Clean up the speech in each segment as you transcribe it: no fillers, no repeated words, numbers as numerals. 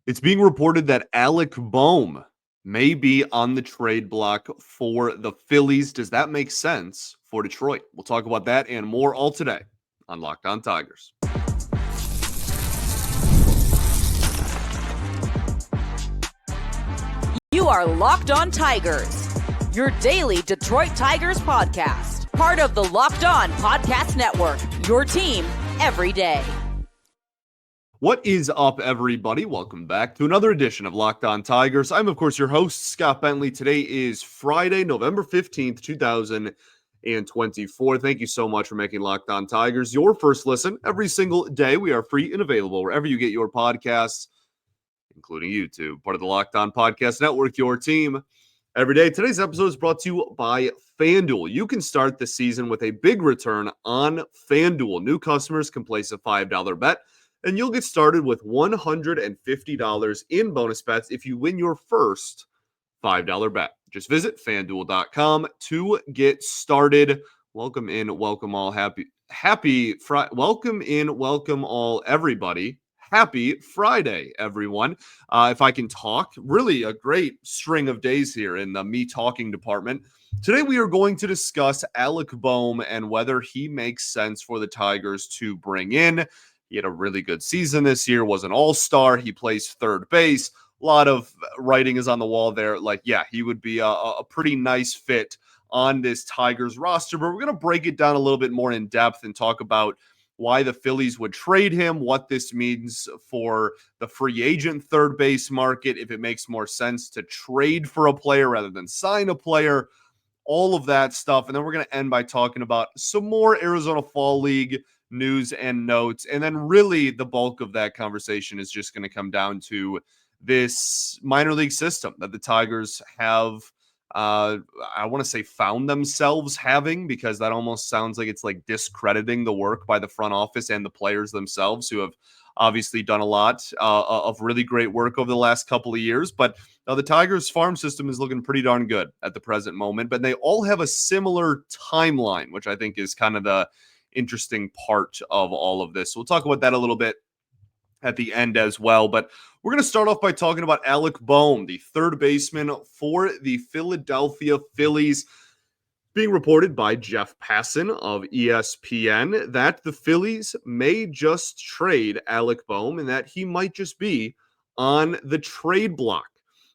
It's being reported that Alec Bohm may be on the trade block for the Phillies. Does that make sense for Detroit? We'll talk about that and more all today on Locked On Tigers. You are Locked On Tigers, your daily Detroit Tigers podcast. Part of the Locked On Podcast Network, your team every day. What is up, everybody? Welcome back to another edition of Locked On Tigers. I'm, of course, your host, Scott Bentley. Today is Friday, November 15th, 2024. Thank you so much for making Locked On Tigers your first listen every single day. We are free and available wherever you get your podcasts, including YouTube, part of the Locked On Podcast Network, your team every day. Today's episode is brought to you by FanDuel. You can start the season with a big return on FanDuel. New customers can place a $5 bet, and you'll get started with $150 in bonus bets if you win your first $5 bet. Just visit FanDuel.com to get started. Welcome in, welcome all. Welcome in, welcome all, everybody. Happy Friday, everyone. If I can talk, really a great string of days here in the me talking department. Today we are going to discuss Alec Bohm and whether he makes sense for the Tigers to bring in. He had a really good season this year, was an all-star. He plays third base. A lot of writing is on the wall there. Like, yeah, he would be a pretty nice fit on this Tigers roster. But we're going to break it down a little bit more in depth and talk about why the Phillies would trade him, what this means for the free agent third base market, if it makes more sense to trade for a player rather than sign a player, all of that stuff. And then we're going to end by talking about some more Arizona Fall League news and notes. And then really the bulk of that conversation is just going to come down to this minor league system that the Tigers have, I want to say found themselves having, because that almost sounds like it's like discrediting the work by the front office and the players themselves, who have obviously done a lot of really great work over the last couple of years. But the Tigers farm system is looking pretty darn good at the present moment, but they all have a similar timeline, which I think is kind of the interesting part of all of this. So we'll talk about that a little bit at the end as well. But we're going to start off by talking about Alec Bohm, the third baseman for the Philadelphia Phillies. Being reported by Jeff Passan of ESPN that the Phillies may just trade Alec Bohm and that he might just be on the trade block.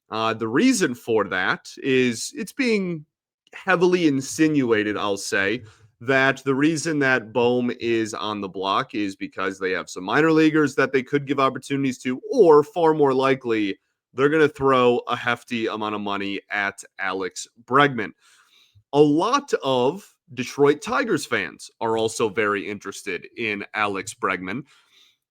The reason for that is it's being heavily insinuated, I'll say, that the reason that Bohm is on the block is because they have some minor leaguers that they could give opportunities to, or far more likely, they're going to throw a hefty amount of money at Alex Bregman. A lot of Detroit Tigers fans are also very interested in Alex Bregman.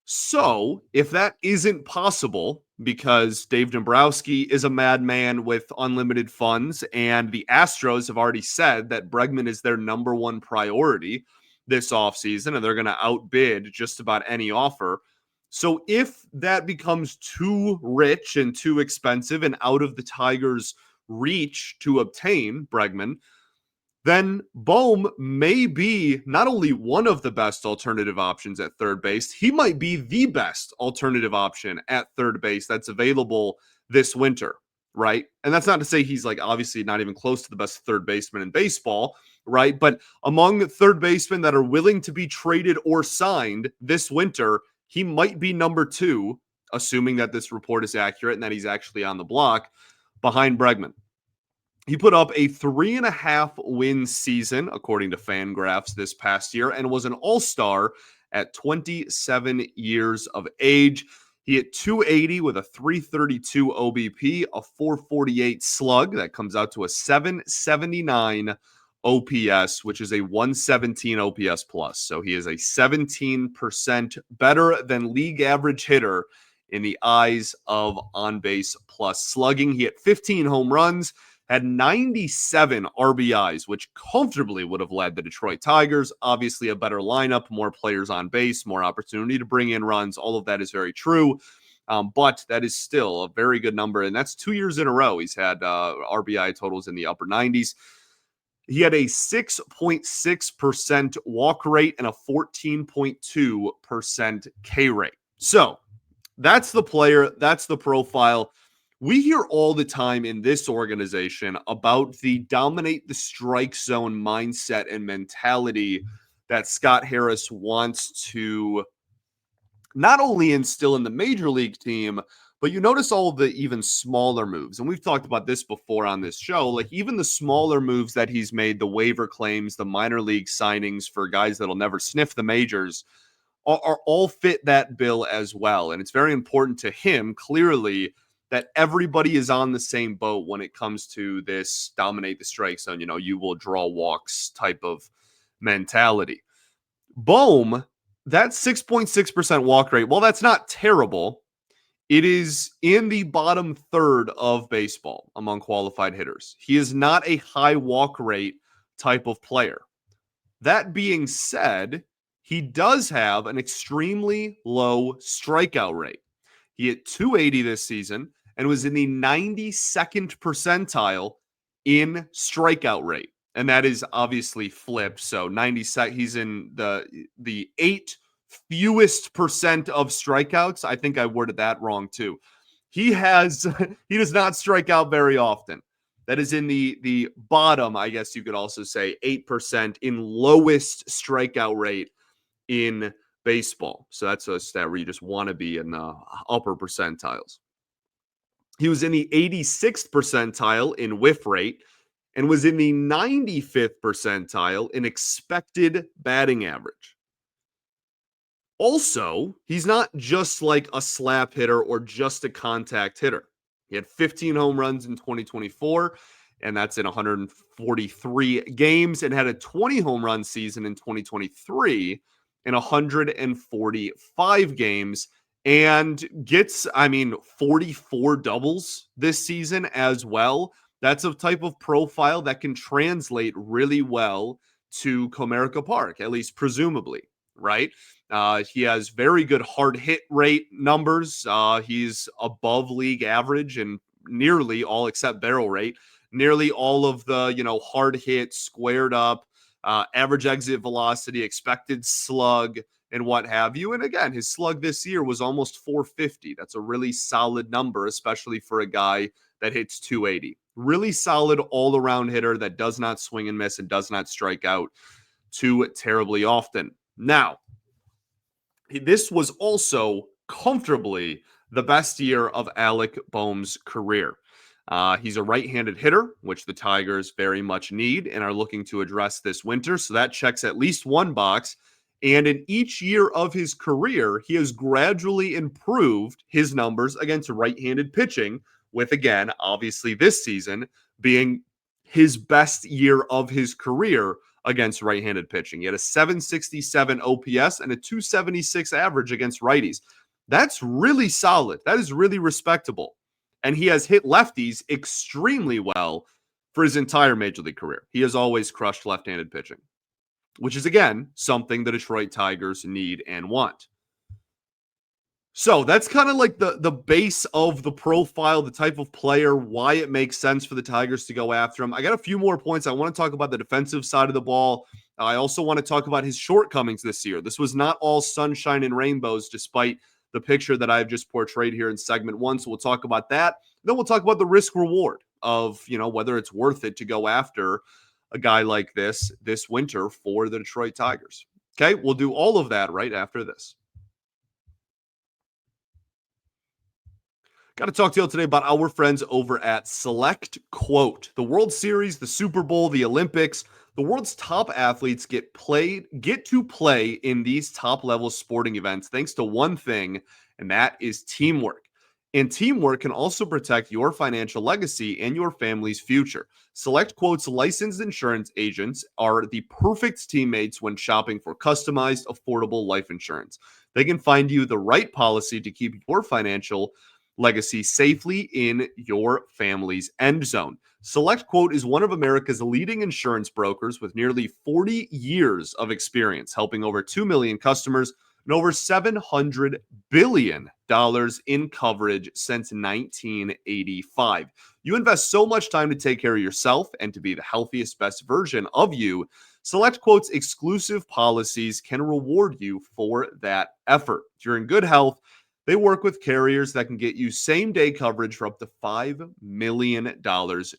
So if that isn't possible, because Dave Dombrowski is a madman with unlimited funds, and the Astros have already said that Bregman is their number one priority this offseason, and they're going to outbid just about any offer. So if that becomes too rich and too expensive and out of the Tigers' reach to obtain Bregman, then Bohm may be not only one of the best alternative options at third base, he might be the best alternative option at third base that's available this winter, right? And that's not to say he's like obviously not even close to the best third baseman in baseball, right? But among third basemen that are willing to be traded or signed this winter, he might be number two, assuming that this report is accurate and that he's actually on the block behind Bregman. He put up a 3.5 win season, according to Fangraphs, this past year, and was an all-star at 27 years of age. He hit 280 with a 332 OBP, a 448 slug. That comes out to a 779 OPS, which is a 117 OPS plus. So he is a 17% better than league average hitter in the eyes of on-base plus slugging. He hit 15 home runs, had 97 RBIs, which comfortably would have led the Detroit Tigers. Obviously, a better lineup, more players on base, more opportunity to bring in runs. All of that is very true. But that is still a very good number. And that's 2 years in a row. He's had RBI totals in the upper 90s. He had a 6.6% walk rate and a 14.2% K rate. So That's the player. That's the profile. We hear all the time in this organization about the dominate the strike zone mindset and mentality that Scott Harris wants to not only instill in the major league team, but you notice all of the even smaller moves. And we've talked about this before on this show. Like even the smaller moves that he's made, the waiver claims, the minor league signings for guys that'll never sniff the majors are all fit that bill as well. And it's very important to him, clearly, that everybody is on the same boat when it comes to this dominate the strike zone, you will draw walks type of mentality. Bohm, that 6.6% walk rate, well, that's not terrible. It is in the bottom third of baseball among qualified hitters. He is not a high walk rate type of player. That being said, he does have an extremely low strikeout rate. He hit 280 this season and was in the 92nd percentile in strikeout rate. And that is obviously flipped. So 90, he's in the 8 fewest percent of strikeouts. I think I worded that wrong too. He does not strike out very often. That is in the bottom, I guess you could also say 8% in lowest strikeout rate in baseball. So that's a stat where you just want to be in the upper percentiles. He was in the 86th percentile in whiff rate and was in the 95th percentile in expected batting average. Also, he's not just like a slap hitter or just a contact hitter. He had 15 home runs in 2024, and that's in 143 games, and had a 20 home run season in 2023 in 145 games, and gets, 44 doubles this season as well. That's a type of profile that can translate really well to Comerica Park, at least presumably, right? He has very good hard hit rate numbers. He's above league average in nearly all except barrel rate. Nearly all of the, hard hit, squared up, average exit velocity, expected slug, and what have you. And again, his slug this year was almost 450. That's a really solid number, especially for a guy that hits 280. Really solid all-around hitter that does not swing and miss and does not strike out too terribly often. Now, this was also comfortably the best year of Alec Bohm's career. He's a right-handed hitter, which the Tigers very much need and are looking to address this winter. So that checks at least one box. And in each year of his career, he has gradually improved his numbers against right-handed pitching, with, again, obviously this season being his best year of his career against right-handed pitching. He had a 767 OPS and a 276 average against righties. That's really solid. That is really respectable. And he has hit lefties extremely well for his entire major league career. He has always crushed left-handed pitching, which is, again, something the Detroit Tigers need and want. So that's kind of like the base of the profile, the type of player, why it makes sense for the Tigers to go after him. I got a few more points. I want to talk about the defensive side of the ball. I also want to talk about his shortcomings this year. This was not all sunshine and rainbows, despite the picture that I've just portrayed here in segment one. So we'll talk about that. Then we'll talk about the risk reward of, whether it's worth it to go after a guy like this winter for the Detroit Tigers. Okay, we'll do all of that right after this. Got to talk to you today about our friends over at Select Quote. The World Series, the Super Bowl, the Olympics, the world's top athletes get to play in these top-level sporting events thanks to one thing, and that is teamwork. And teamwork can also protect your financial legacy and your family's future. Select Quote's licensed insurance agents are the perfect teammates when shopping for customized, affordable life insurance. They can find you the right policy to keep your financial legacy safely in your family's end zone. Select Quote is one of America's leading insurance brokers with nearly 40 years of experience, helping over 2 million customers and over $700 billion in coverage since 1985. You invest so much time to take care of yourself and to be the healthiest, best version of you. Select Quote's exclusive policies can reward you for that effort. If you're in good health, They work with carriers that can get you same-day coverage for up to $5 million.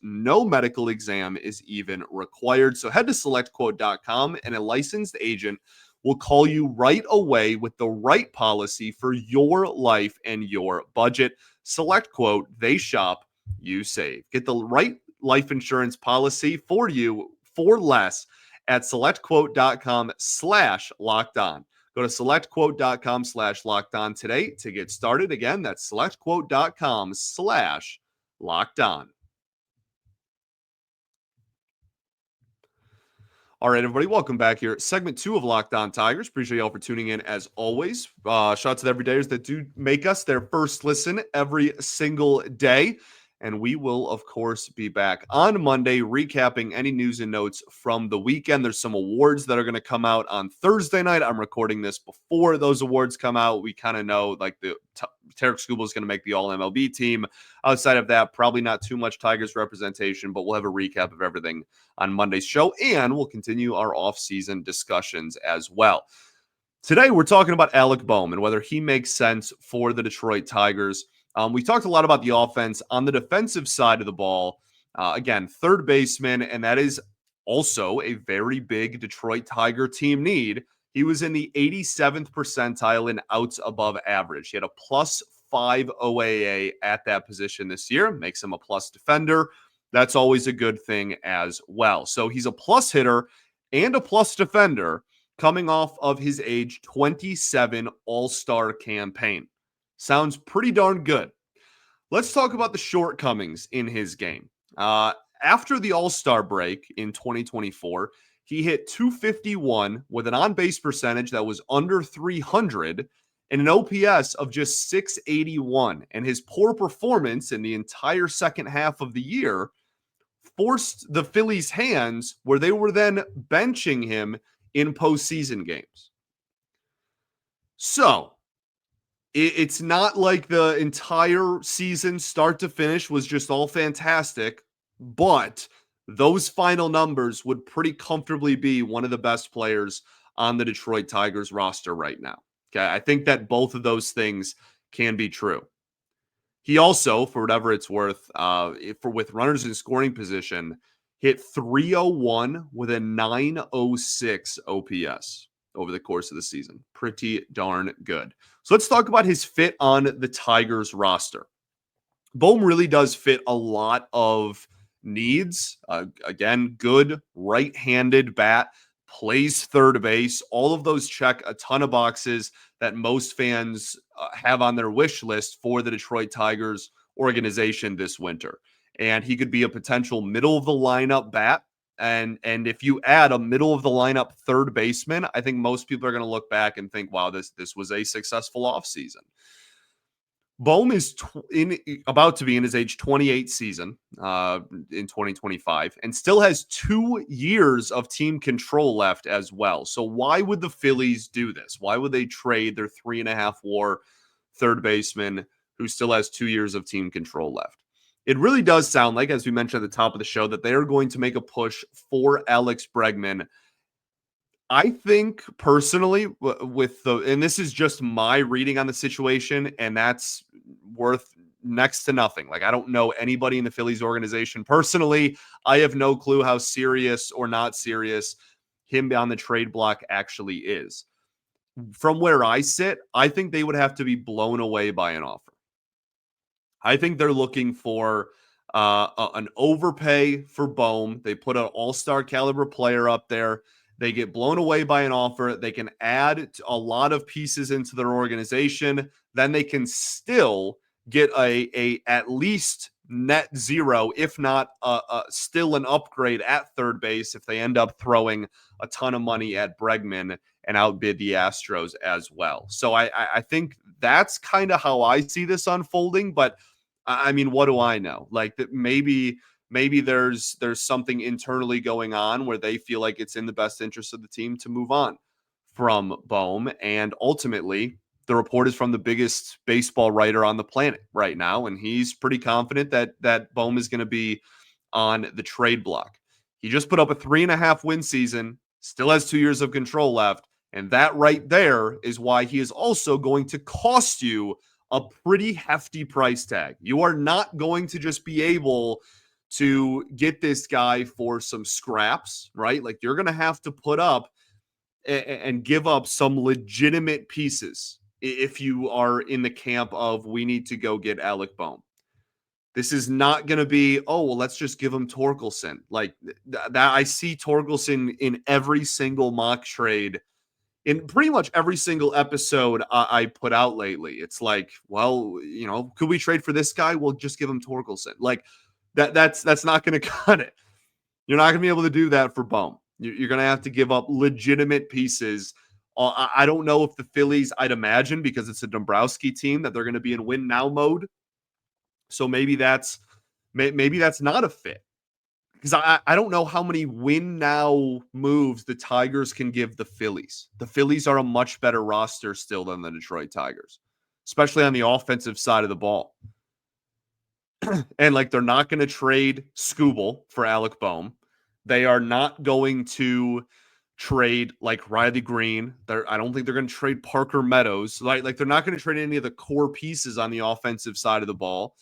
No medical exam is even required. So head to selectquote.com and a licensed agent will call you right away with the right policy for your life and your budget. SelectQuote, they shop, you save. Get the right life insurance policy for you for less at selectquote.com/locked-on. Go to selectquote.com/locked-on today to get started. Again, that's selectquote.com/locked-on. All right, everybody, welcome back here. Segment 2 of Locked On Tigers. Appreciate y'all for tuning in as always. Shout out to the everydayers that do make us their first listen every single day. And we will, of course, be back on Monday recapping any news and notes from the weekend. There's some awards that are going to come out on Thursday night. I'm recording this before those awards come out. We kind of know like Tarek Skubal is going to make the All-MLB team. Outside of that, probably not too much Tigers representation, but we'll have a recap of everything on Monday's show, and we'll continue our off-season discussions as well. Today, we're talking about Alec Bohm and whether he makes sense for the Detroit Tigers. We talked a lot about the offense on the defensive side of the ball. Again, third baseman, and that is also a very big Detroit Tiger team need. He was in the 87th percentile in outs above average. He had a +5 OAA at that position this year. Makes him a plus defender. That's always a good thing as well. So he's a plus hitter and a plus defender coming off of his age 27 All-Star campaign. Sounds pretty darn good. Let's talk about the shortcomings in his game. After the All-Star break in 2024, he hit .251 with an on-base percentage that was under 300 and an OPS of just .681. And his poor performance in the entire second half of the year forced the Phillies' hands where they were then benching him in postseason games. So it's not like the entire season start to finish was just all fantastic, but those final numbers would pretty comfortably be one of the best players on the Detroit Tigers roster right now. Okay, I think that both of those things can be true. He also, for whatever it's worth, with runners in scoring position, hit .301 with a .906 OPS over the course of the season. Pretty darn good. So let's talk about his fit on the Tigers roster. Bohm really does fit a lot of needs. Again, good right-handed bat, plays third base. All of those check a ton of boxes that most fans have on their wish list for the Detroit Tigers organization this winter. And he could be a potential middle-of-the-lineup bat. And if you add a middle-of-the-lineup third baseman, I think most people are going to look back and think, wow, this was a successful offseason. Bohm is about to be in his age 28 season in 2025 and still has 2 years of team control left as well. So why would the Phillies do this? Why would they trade their 3.5 WAR third baseman who still has 2 years of team control left? It really does sound like, as we mentioned at the top of the show, that they are going to make a push for Alex Bregman. I think personally, and this is just my reading on the situation, and that's worth next to nothing. Like, I don't know anybody in the Phillies organization personally. I have no clue how serious or not serious him on the trade block actually is. From where I sit, I think they would have to be blown away by an offer. I think they're looking for an overpay for Bohm. They put an all-star caliber player up there. They get blown away by an offer. They can add a lot of pieces into their organization. Then they can still get a at least net zero, if not still an upgrade at third base if they end up throwing a ton of money at Bregman and outbid the Astros as well. So I think that's kind of how I see this unfolding. But I mean, what do I know? Like that maybe there's something internally going on where they feel like it's in the best interest of the team to move on from Bohm. And ultimately, the report is from the biggest baseball writer on the planet right now, and he's pretty confident that Bohm is going to be on the trade block. He just put up a 3.5 win season, still has 2 years of control left, and that right there is why he is also going to cost you a pretty hefty price tag. You are not going to just be able to get this guy for some scraps, right? Like you're going to have to put up and give up some legitimate pieces if you are in the camp of we need to go get Alec Bohm. This is not going to be, oh, well, let's just give him Torkelson. Like that, I see Torkelson in every single mock trade, in pretty much every single episode I put out lately. It's like, well, could we trade for this guy? We'll just give him Torkelson. Like that's not going to cut it. You're not going to be able to do that for Bohm. You're going to have to give up legitimate pieces. I don't know if the Phillies, I'd imagine, because it's a Dombrowski team, that they're going to be in win now mode. So maybe that's not a fit, because I don't know how many win now moves the Tigers can give the Phillies. The Phillies are a much better roster still than the Detroit Tigers, especially on the offensive side of the ball. And like they're not going to trade Skubal for Alec Bohm. They are not going to trade like Riley Green. I don't think they're going to trade Parker Meadows. Like they're not going to trade any of the core pieces on the offensive side of the ball.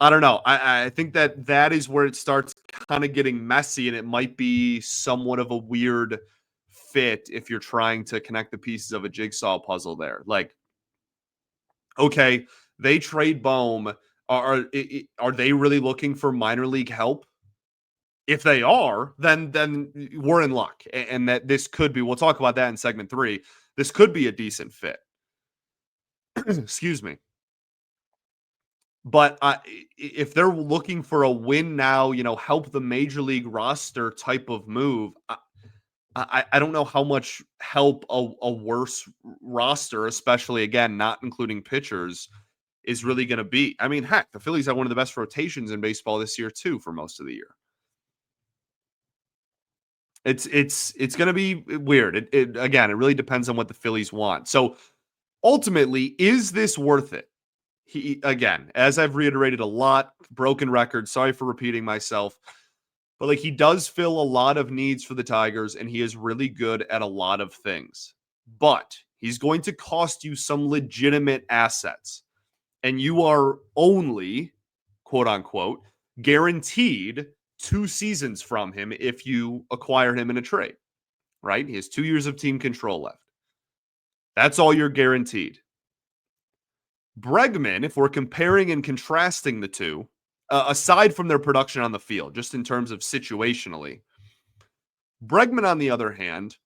I don't know. I think that is where it starts kind of getting messy, and it might be somewhat of a weird fit if you're trying to connect the pieces of a jigsaw puzzle there. Like, okay, they trade Bohm. Are they really looking for minor league help? If they are, then we're in luck, and that this could be. We'll talk about that in segment 3. This could be a decent fit. Excuse me. But if they're looking for a win now, help the major league roster type of move, I don't know how much help a worse roster, especially, again, not including pitchers, is really going to be. I mean, heck, the Phillies have one of the best rotations in baseball this year, too, for most of the year. It's going to be weird. Again, it really depends on what the Phillies want. So ultimately, is this worth it? Again, as I've reiterated a lot, broken record, sorry for repeating myself, but like he does fill a lot of needs for the Tigers, and he is really good at a lot of things. But he's going to cost you some legitimate assets, and you are only, quote unquote, guaranteed 2 seasons from him if you acquire him in a trade, right? He has 2 years of team control left. That's all you're guaranteed. Bregman, if we're comparing and contrasting the two, aside from their production on the field, just in terms of situationally, Bregman, on the other hand,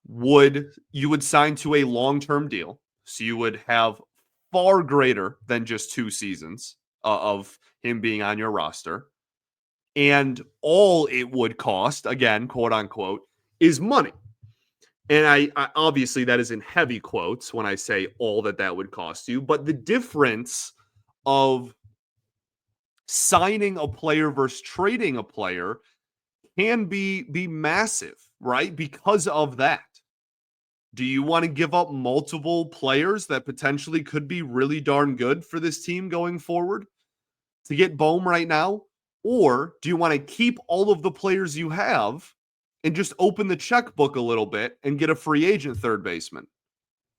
you would sign to a long-term deal. So you would have far greater than just 2 seasons of him being on your roster. And all it would cost, again, quote unquote, is money. And I obviously that is in heavy quotes when I say all that would cost you. But the difference of signing a player versus trading a player can be massive, right? Because of that. Do you want to give up multiple players that potentially could be really darn good for this team going forward to get Bohm right now? Or do you want to keep all of the players you have and just open the checkbook a little bit and get a free agent third baseman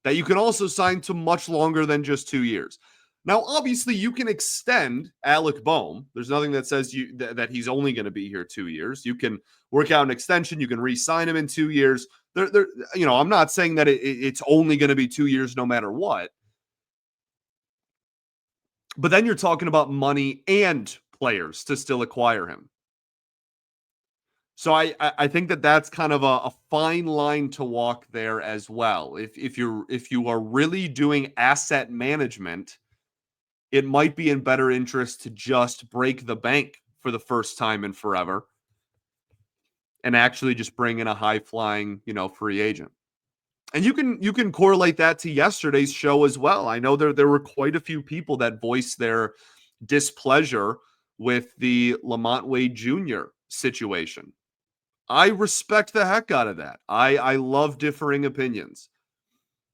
that you can also sign to much longer than just 2 years? Now, obviously, you can extend Alec Bohm. There's nothing that says that he's only going to be here 2 years. You can work out an extension. You can re-sign him in 2 years. I'm not saying that it's only going to be 2 years no matter what. But then you're talking about money and players to still acquire him. So I think that's kind of a fine line to walk there as well. If you are really doing asset management, it might be in better interest to just break the bank for the first time in forever and actually just bring in a high flying, free agent. And you can correlate that to yesterday's show as well. I know there were quite a few people that voiced their displeasure with the Lamont Wade Jr. situation. I respect the heck out of that. I love differing opinions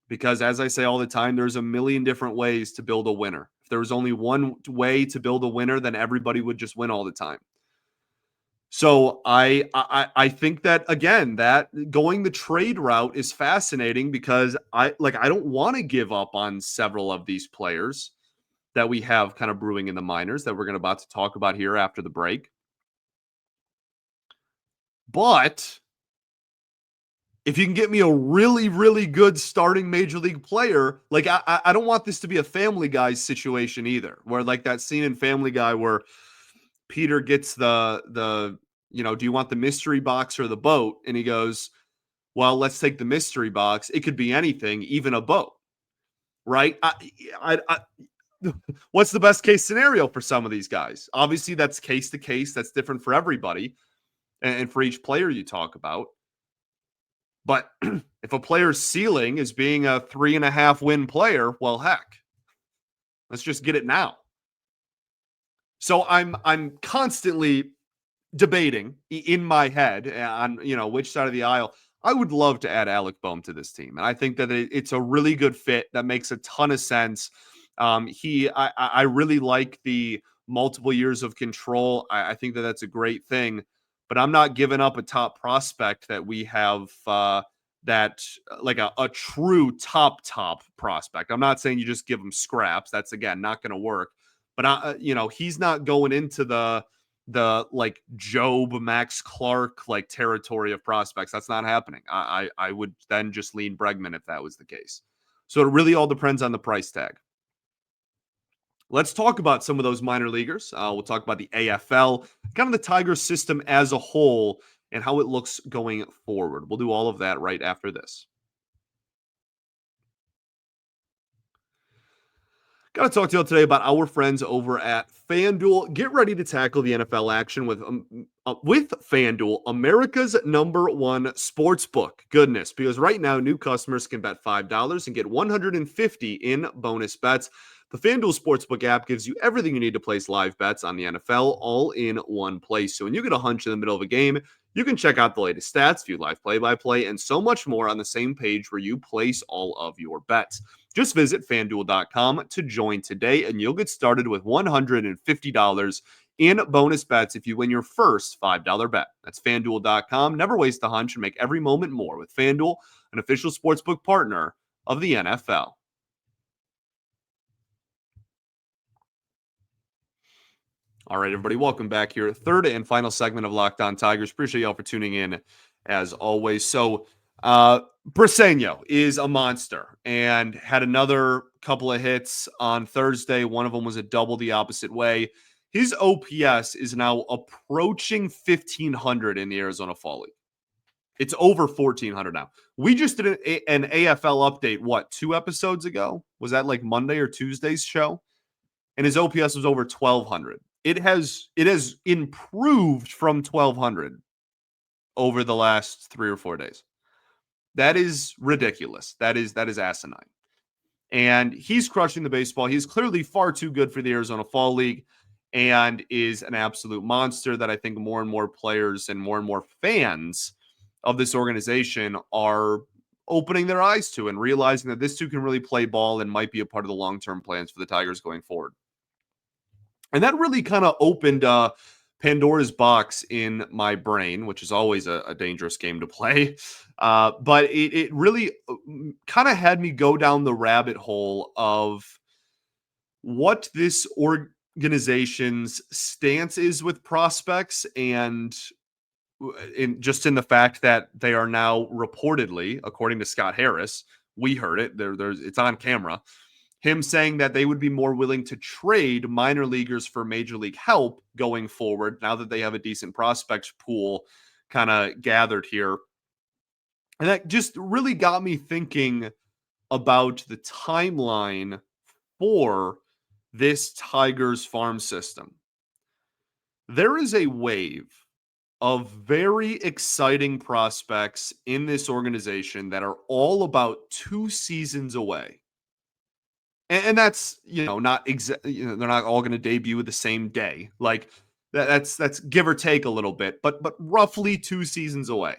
because, as I say all the time, there's a million different ways to build a winner. If there was only one way to build a winner, then everybody would just win all the time. So I think that, again, that going the trade route is fascinating because I don't want to give up on several of these players that we have kind of brewing in the minors that we're going to about to talk about here after the break. But if you can get me a really, really good starting major league player, like I don't want this to be a Family Guy situation either, where like that scene in Family Guy where Peter gets the do you want the mystery box or the boat? And he goes, well, let's take the mystery box. It could be anything, even a boat, right? What's the best case scenario for some of these guys? Obviously, that's case to case. That's different for everybody and for each player you talk about. But if a player's ceiling is being a 3.5 win player, well, heck, let's just get it now. So I'm constantly debating in my head on which side of the aisle. I would love to add Alec Bohm to this team, and I think that it's a really good fit that makes a ton of sense. I really like the multiple years of control. I think that that's a great thing, but I'm not giving up a top prospect that we have that like a true top prospect. I'm not saying you just give him scraps. That's, again, not going to work. But he's not going into the like Job, Max Clark like territory of prospects. That's not happening. I would then just lean Bregman if that was the case. So it really all depends on the price tag. Let's talk about some of those minor leaguers. We'll talk about the AFL, kind of the Tigers system as a whole, and how it looks going forward. We'll do all of that right after this. Got to talk to you today about our friends over at FanDuel. Get ready to tackle the NFL action with FanDuel, America's #1 sports book. Goodness, because right now new customers can bet $5 and get $150 in bonus bets. The FanDuel Sportsbook app gives you everything you need to place live bets on the NFL all in one place. So when you get a hunch in the middle of a game, you can check out the latest stats, view live play-by-play, and so much more on the same page where you place all of your bets. Just visit FanDuel.com to join today, and you'll get started with $150 in bonus bets if you win your first $5 bet. That's FanDuel.com. Never waste a hunch and make every moment more with FanDuel, an official sportsbook partner of the NFL. All right, everybody, welcome back here. Third and final segment of Locked On Tigers. Appreciate y'all for tuning in, as always. So, Briseño is a monster and had another couple of hits on Thursday. One of them was a double the opposite way. His OPS is now approaching 1,500 in the Arizona Fall League. It's over 1,400 now. We just did an AFL update, 2 episodes ago? Was that like Monday or Tuesday's show? And his OPS was over 1,200. It has improved from 1,200 over the last 3 or 4 days. That is ridiculous. That is asinine. And he's crushing the baseball. He's clearly far too good for the Arizona Fall League and is an absolute monster that I think more and more players and more fans of this organization are opening their eyes to and realizing that this too can really play ball and might be a part of the long-term plans for the Tigers going forward. And that really kind of opened Pandora's box in my brain, which is always a dangerous game to play. But it really kind of had me go down the rabbit hole of what this organization's stance is with prospects, and in the fact that they are now reportedly, according to Scott Harris, we heard it, it's on camera, him saying that they would be more willing to trade minor leaguers for major league help going forward now that they have a decent prospect pool kind of gathered here. And that just really got me thinking about the timeline for this Tigers farm system. There is a wave of very exciting prospects in this organization that are all about 2 seasons away. And that's, not exactly, they're not all going to debut the same day. Like that's give or take a little bit, but roughly 2 seasons away.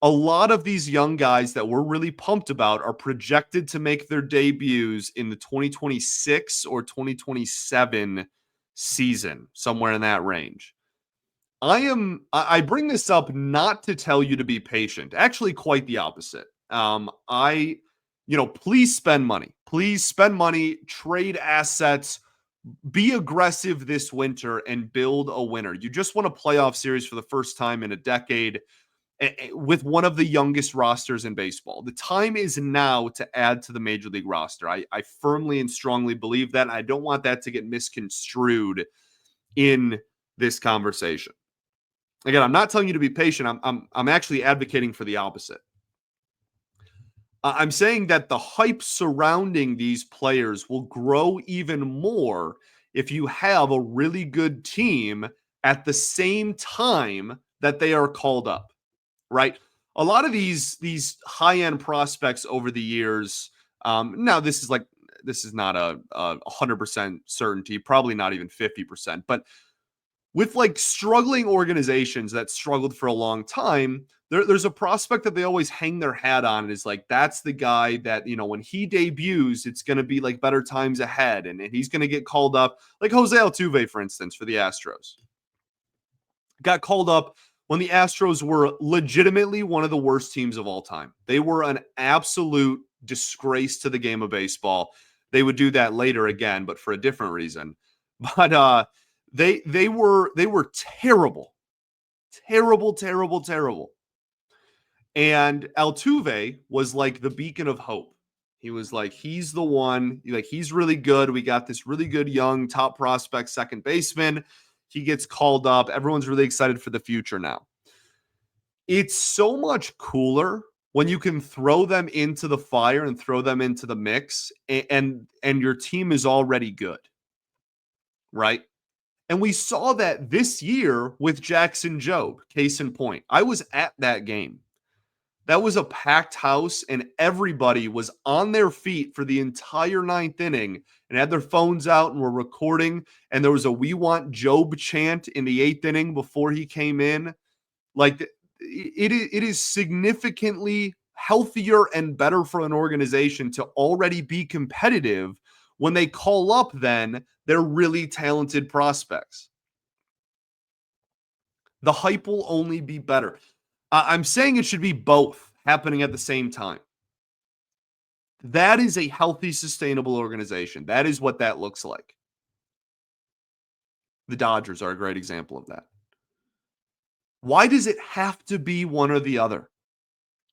A lot of these young guys that we're really pumped about are projected to make their debuts in the 2026 or 2027 season, somewhere in that range. I bring this up not to tell you to be patient. Actually, quite the opposite. Please spend money. Please spend money, trade assets, be aggressive this winter and build a winner. You just won a playoff series for the first time in a decade with one of the youngest rosters in baseball. The time is now to add to the major league roster. I firmly and strongly believe that. I don't want that to get misconstrued in this conversation. Again, I'm not telling you to be patient. I'm actually advocating for the opposite. I'm saying that the hype surrounding these players will grow even more if you have a really good team at the same time that they are called up, right? A lot of these high-end prospects over the years, now this is not a 100% certainty, probably not even 50%, but with like struggling organizations that struggled for a long time, there's a prospect that they always hang their hat on. And is like, that's the guy that, when he debuts, it's going to be like better times ahead. And he's going to get called up, like Jose Altuve, for instance, for the Astros. Got called up when the Astros were legitimately one of the worst teams of all time. They were an absolute disgrace to the game of baseball. They would do that later again, but for a different reason. But they were terrible. And Altuve was like the beacon of hope. He was like, he's the one, like, he's really good. We got this really good young top prospect second baseman. He gets called up. Everyone's really excited for the future now. It's so much cooler when you can throw them into the fire and throw them into the mix and your team is already good, right? And we saw that this year with Jackson Jobe, case in point. I was at that game. That was a packed house, and everybody was on their feet for the entire ninth inning and had their phones out and were recording. And there was a "We Want Jobe" chant in the eighth inning before he came in. Like, it is significantly healthier and better for an organization to already be competitive when they call up then they're really talented prospects. The hype will only be better. I'm saying it should be both happening at the same time. That is a healthy, sustainable organization. That is what that looks like. The Dodgers are a great example of that. Why does it have to be one or the other?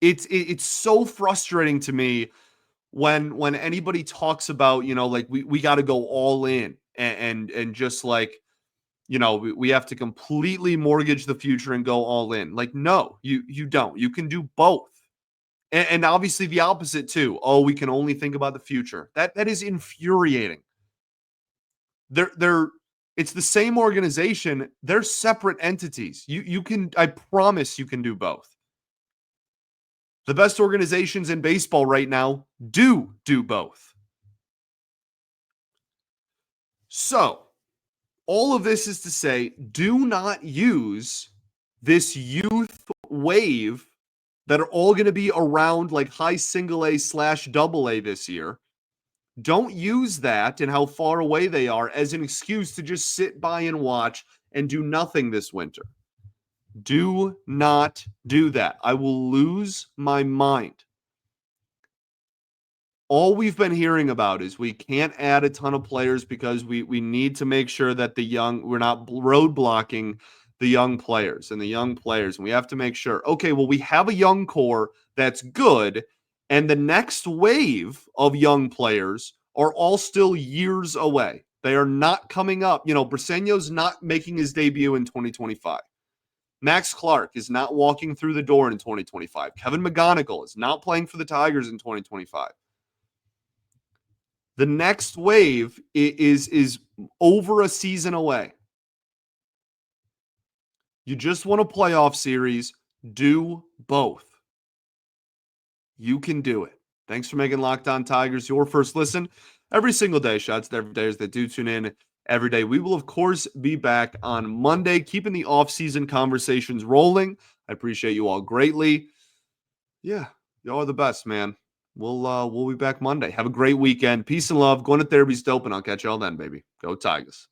It's so frustrating to me when anybody talks about, like we got to go all in and just like, we have to completely mortgage the future and go all in. Like, no, you don't. You can do both. And obviously the opposite too. Oh, we can only think about the future. That is infuriating. It's the same organization. They're separate entities. You can, I promise you can do both. The best organizations in baseball right now do both. So, all of this is to say, do not use this youth wave that are all going to be around like high single A / double A this year. Don't use that and how far away they are as an excuse to just sit by and watch and do nothing this winter. Do not do that. I will lose my mind. All we've been hearing about is we can't add a ton of players because we need to make sure that we're not roadblocking the young players. And we have to make sure, okay, well, we have a young core that's good. And the next wave of young players are all still years away. They are not coming up. Briseño's not making his debut in 2025. Max Clark is not walking through the door in 2025. Kevin McGonigal is not playing for the Tigers in 2025. The next wave is over a season away. You just won a playoff series. Do both. You can do it. Thanks for making Locked On Tigers your first listen every single day. Shout out to every day that do tune in every day. We will, of course, be back on Monday, keeping the off-season conversations rolling. I appreciate you all greatly. Yeah, y'all are the best, man. We'll be back Monday. Have a great weekend. Peace and love. Going to therapy's dope, and I'll catch y'all then, baby. Go Tigers.